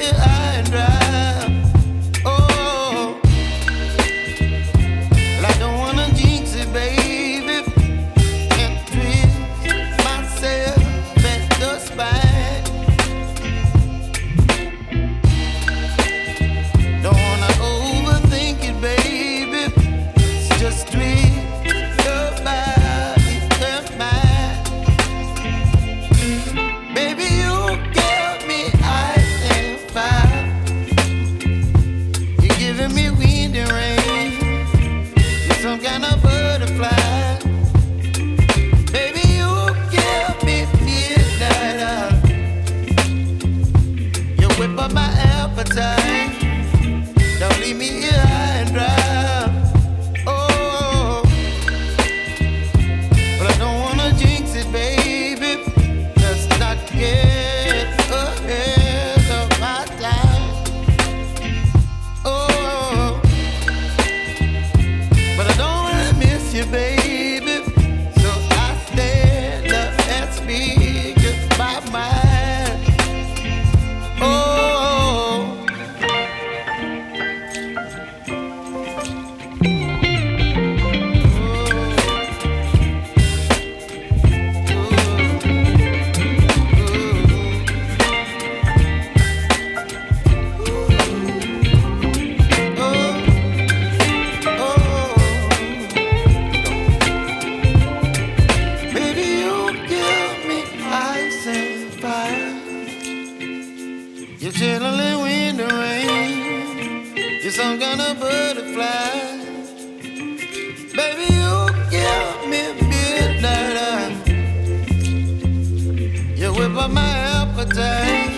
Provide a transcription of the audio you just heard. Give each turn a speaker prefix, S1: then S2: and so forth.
S1: here high and dry. Oh, well, I don't wanna jinx it, baby, and twist myself at the spine. Don't wanna overthink it, baby. It's just twist your body and mine. Baby, you give me ice and fire. You're giving me wind and rain. You're some kind of butterfly. Baby, you give me midnight. You whip up my appetite. Don't leave me here high and dry. Oh, but I don't wanna jinx it, baby. Let's not get ahead of my time. Oh, but I don't wanna miss you, baby. So I stand up and speak my mind. Oh. Baby, you give me ice and fire. You're chilling wind and rain. You're some kind of butterfly. Baby, you give me midnight. You whip up my appetite.